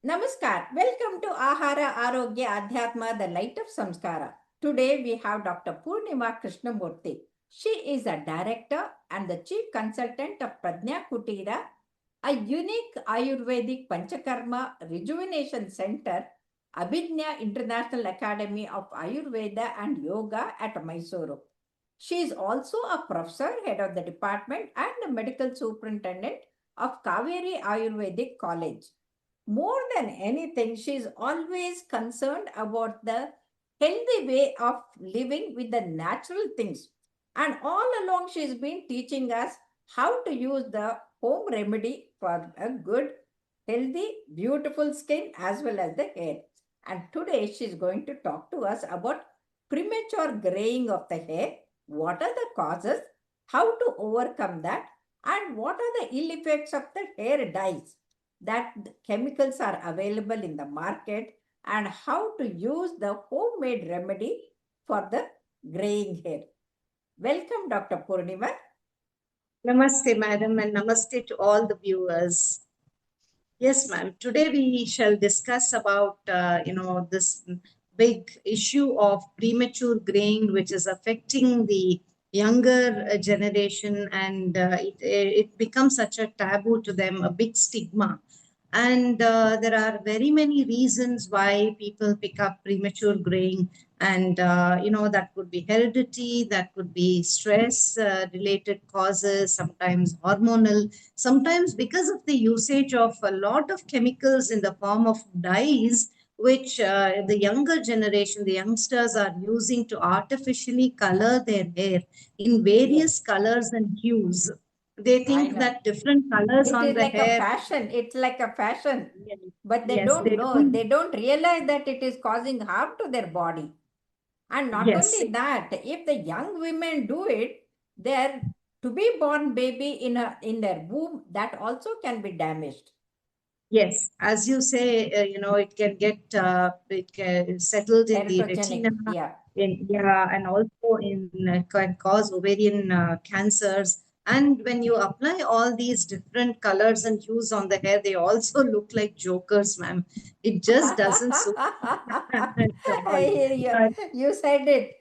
Namaskar. Welcome to Ahara Arogya Adhyatma, the light of Samskara. Today we have Dr. Purnima Krishnamurthy. She is a director and the chief consultant of Pradnya Kutira, a unique Ayurvedic Panchakarma Rejuvenation Center, Abhidnya International Academy of Ayurveda and Yoga at Mysuru. She is also a professor, head of the department, and a medical superintendent of Kaveri Ayurvedic College. More than anything, she's always concerned about the healthy way of living with the natural things. And all along, she's been teaching us how to use the home remedy for a good, healthy, beautiful skin as well as the hair. And today, she's going to talk to us about premature graying of the hair, what are the causes, how to overcome that, and what are the ill effects of the hair dyes that chemicals are available in the market, and how to use the homemade remedy for the graying hair. Welcome, Dr. Purnima. Namaste, madam, and namaste to all the viewers. Yes, ma'am. Today we shall discuss about, this big issue of premature graying, which is affecting the younger generation, and it becomes such a taboo to them, a big stigma. And there are very many reasons why people pick up premature graying. And, that could be heredity, that could be stress related causes, sometimes hormonal, sometimes because of the usage of a lot of chemicals in the form of dyes, which the younger generation, the youngsters are using to artificially color their hair in various colors and hues. They think that different colors It on is the like a hair. fashion. It's like a fashion. Yes, But they yes, don't they know. don't. They don't realize that it is causing harm to their body. And not Yes, only that, if the young women do it, their to be born baby in their womb, that also can be damaged. yes. As you say, it can get it can settled in the retina, Teratogenic, yeah. yeah, and also can cause ovarian cancers. And when you apply all these different colors and hues on the hair, they also look like jokers, ma'am. It just doesn't suit at all. you, But you said it.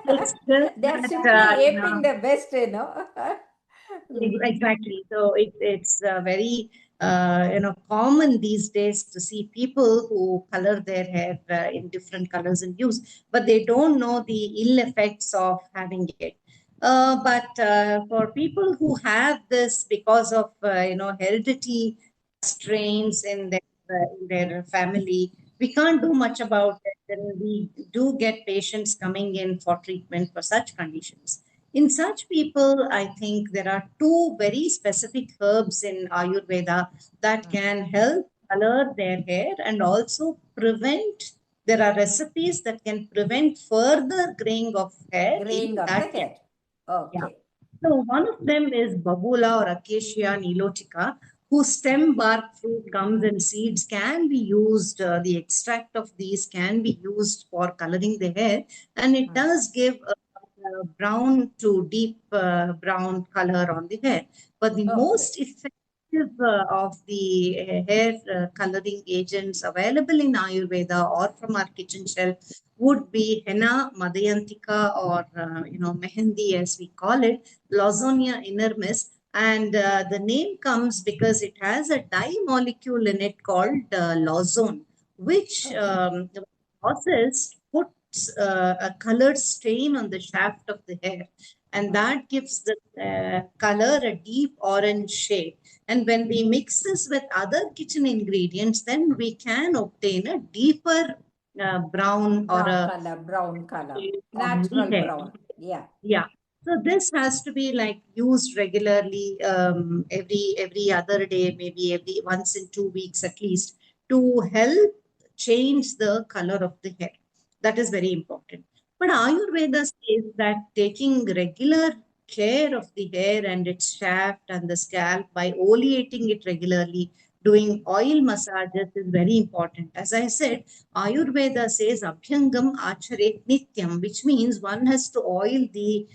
it's just They are that, simply aping the best. Exactly. So it's very common these days to see people who color their hair in different colors and hues, but they don't know the ill effects of having it. But for people who have this because of heredity strains in their family, we can't do much about it. And we do get patients coming in for treatment for such conditions. In such people, I think there are two very specific herbs in Ayurveda that can help color their hair and also prevent. There are recipes that can prevent further graying of hair Graying in of the that case. hair. Yeah. Okay. So one of them is Babula or Acacia nilotica, whose stem, bark, fruit, gums, and seeds can be used. The extract of these can be used for coloring the hair, and it does give a brown to deep brown color on the hair. But the Okay. most effective of the hair coloring agents available in Ayurveda or from our kitchen shelf would be henna, madhyantika, or mehendi as we call it, Lawsonia inermis. And the name comes because it has a dye molecule in it called lawsone, which Okay. the process puts a colored stain on the shaft of the hair. And that gives the color a deep orange shade. And when we mix this with other kitchen ingredients, then we can obtain a deeper brown or Dark a color, brown color, shade on the natural hair. brown. Yeah. Yeah. So this has to be like used regularly, every other day, maybe every once in 2 weeks at least, to help change the color of the hair. That is very important. But Ayurveda says that taking regular care of the hair and its shaft and the scalp by oleating it regularly, doing oil massages is very important. As I said, Ayurveda says Abhyangam Achare Nityam, which means one has to oil the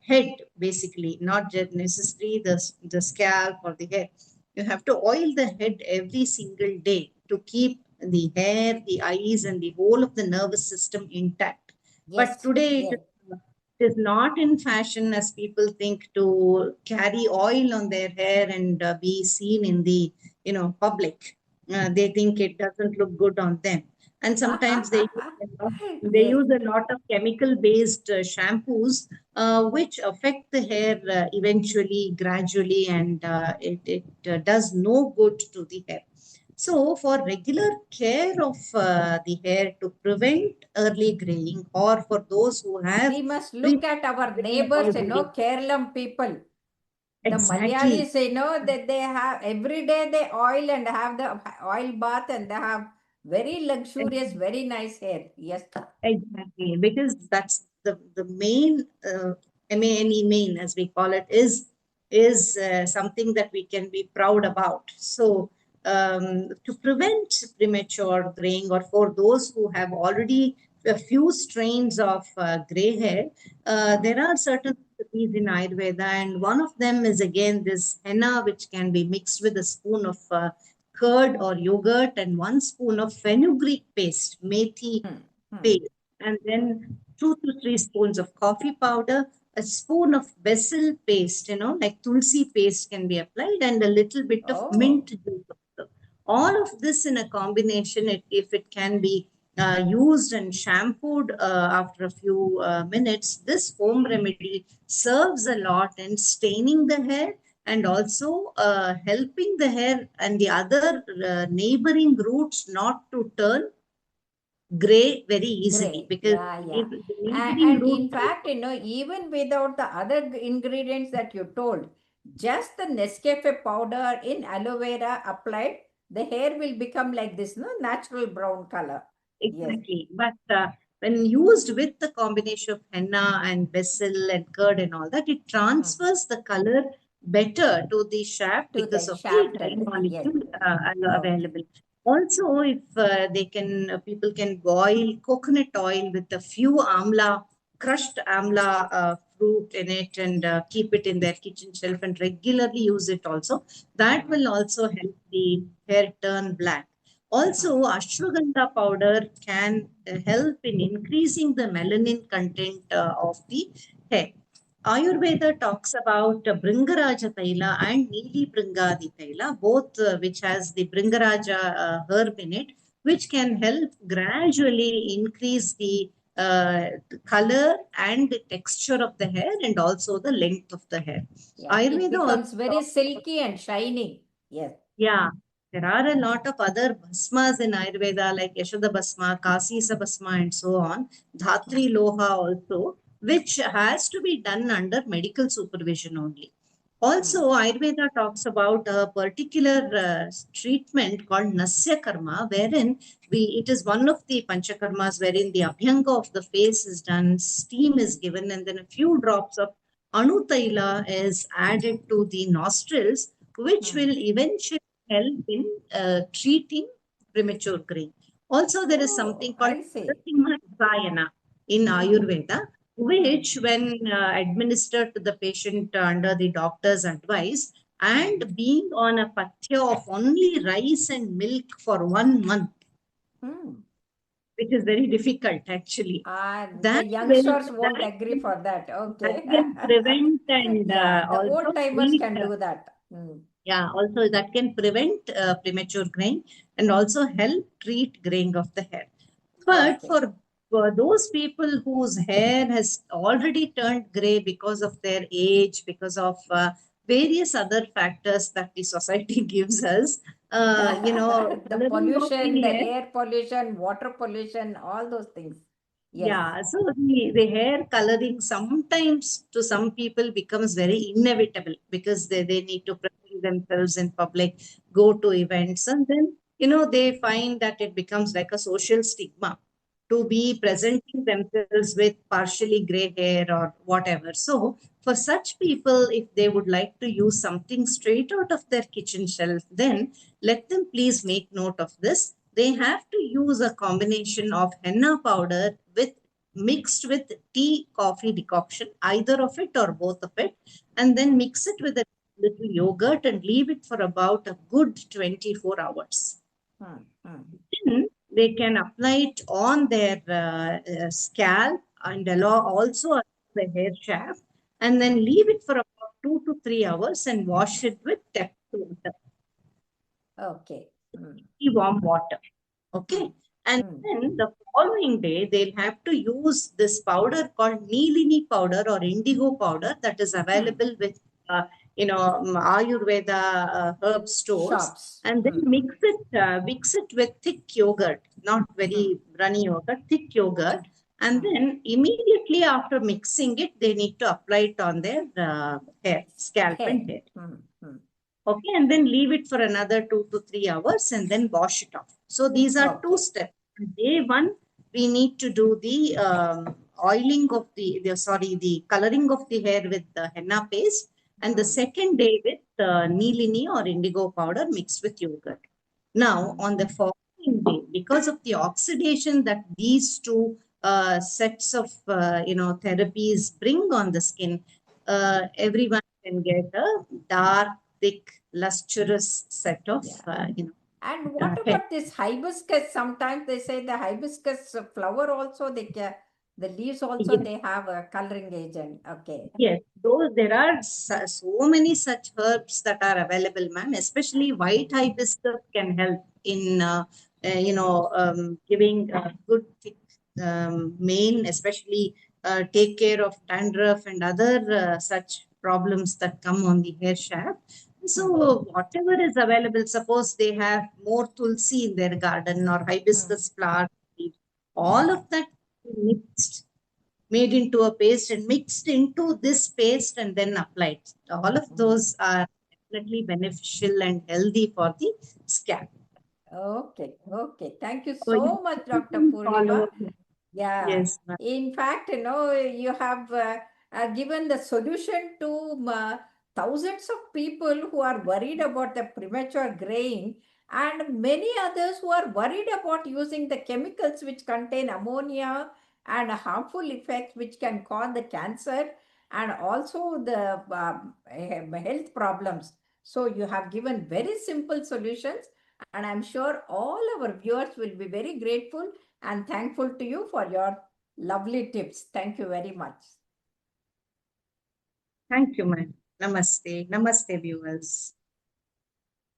head basically, not just necessarily the scalp or the hair. You have to oil the head every single day to keep the hair, the eyes, and the whole of the nervous system intact. But Yes, today yes. it is not in fashion, as people think, to carry oil on their hair and be seen in the public. They think it doesn't look good on them, and sometimes they Yes. use a lot of chemical based shampoos which affect the hair eventually, gradually, and it does no good to the hair. So, for regular care of the hair to prevent early graying, or for those who have We must look at our neighbors, already, Kerala people. The exactly, Malayalis, that they have every day they oil and have the oil bath, and they have very luxurious, very nice hair. Yes. exactly, because that's the main main, as we call it, is something that we can be proud about. So to prevent premature graying, or for those who have already a few strains of gray hair, there are certain recipes in Ayurveda, and one of them is again this henna, which can be mixed with a spoon of curd or yogurt and 1 spoon of fenugreek paste, methi Hmm. Hmm. paste, and then 2 to 3 spoons of coffee powder, a spoon of basil paste, like tulsi paste can be applied, and a little bit of mint Oh. juice also. All of this in a combination, if it can be used and shampooed after a few minutes, this home remedy serves a lot in staining the hair, and also helping the hair and the other neighboring roots not to turn gray very easily, Great. because Yeah, yeah. the neighboring And root. in fact, even without the other ingredients that you told, just the Nescafe powder in aloe vera applied, the hair will become like this, no, natural brown color. Yes. Exactly. But when used with the combination of henna and basil and curd and all that, it Hmm. transfers the color better to the shaft To because the of the shaft dye and yes. molecule Okay. available. Also, if they can, people can boil coconut oil with a few amla, crushed amla fruit in it, and keep it in their kitchen shelf and regularly use it also. That Hmm. will also help the hair turn black. Hmm. Also, ashwagandha powder can help in increasing the melanin content of the hair. Ayurveda talks about Bringaraja Taila and Neeli Bringadi Taila, both which has the Bringaraja herb in it, which can help gradually increase the color and the texture of the hair, and also the length of the hair. Yeah, it Ayurveda also becomes very talks about, silky and shining. Yes. yeah, there are a lot of other bhasmas in Ayurveda like Yashoda Bhasma, Kasisa Bhasma, and so on. Dhatri Loha also, which has to be done under medical supervision only. Hmm. Also, Ayurveda talks about a particular treatment called Nasya Karma, wherein it is one of the Panchakarmas wherein the Abhyanga of the face is done, steam is given, and then a few drops of Anu Taila is added to the nostrils, which Hmm. will eventually help in treating premature graying. Also, there is something Oh, called I see. Narasimha Rasayana in Hmm. Ayurveda, Hmm. which, when administered to the patient under the doctor's advice, Hmm. and being on a pathya of only rice and milk for 1 month, Hmm. which is very difficult actually, The that will youngsters won't that agree will, for that. that Okay. will prevent and Yeah, the also old timers treat can do that. Hmm. yeah, also that can prevent premature graying and also help treat graying of the hair. But Okay. for those people whose hair has already turned gray because of their age, because of various other factors that the society gives us, The coloring of pollution, the the hair. air pollution, water pollution, all those things. Yes. Yeah, so the hair coloring sometimes to some people becomes very inevitable because they need to present themselves in public, go to events, and then they find that it becomes like a social stigma to be presenting themselves with partially gray hair or whatever. So for such people, if they would like to use something straight out of their kitchen shelf, then let them please make note of this. They have to use a combination of henna powder with mixed with tea coffee decoction, either of it or both of it, and then Hmm. mix it with a little yogurt and leave it for about a good 24 hours. Then they can apply it on their scalp and also on the hair shaft, and then leave it for about 2 to 3 hours and wash it with tepid water, Okay. warm water. Okay. And then the following day, they'll have to use this powder called Nilini powder or indigo powder that is available with, Ayurveda herb stores. Shops. And then mix it with thick yogurt, not very runny yogurt, thick yogurt. And then immediately after mixing it, they need to apply it on their hair, scalp and hair. Okay, and then leave it for another 2 to 3 hours and then wash it off. So these are two steps. Day one, we need to do the oiling of the coloring of the hair with the henna paste, and the second day with Nilini or indigo powder mixed with yogurt. Now, on the following day, because of the oxidation that these two sets of therapies bring on the skin, everyone can get a dark, thick, lustrous set of And what about this hibiscus? Sometimes they say the hibiscus flower also, the leaves also, they have a coloring agent. Okay. Yes, there are so many such herbs that are available, ma'am. Especially white hibiscus can help in giving a good thick mane, especially take care of dandruff and other such problems that come on the hair shaft. So whatever is available, suppose they have more tulsi in their garden or hibiscus flower, all of that mixed, made into a paste and mixed into this paste and then applied. All of those are definitely beneficial and healthy for the scalp. Okay. Thank you so much, Dr. Purnima. Yeah. Yes. In fact, you have given the solution to thousands of people who are worried about the premature graying, and many others who are worried about using the chemicals which contain ammonia and harmful effects which can cause the cancer and also the health problems. So you have given very simple solutions, and I'm sure all our viewers will be very grateful and thankful to you for your lovely tips. Thank you very much. Thank you, ma'am. Namaste. Namaste, viewers.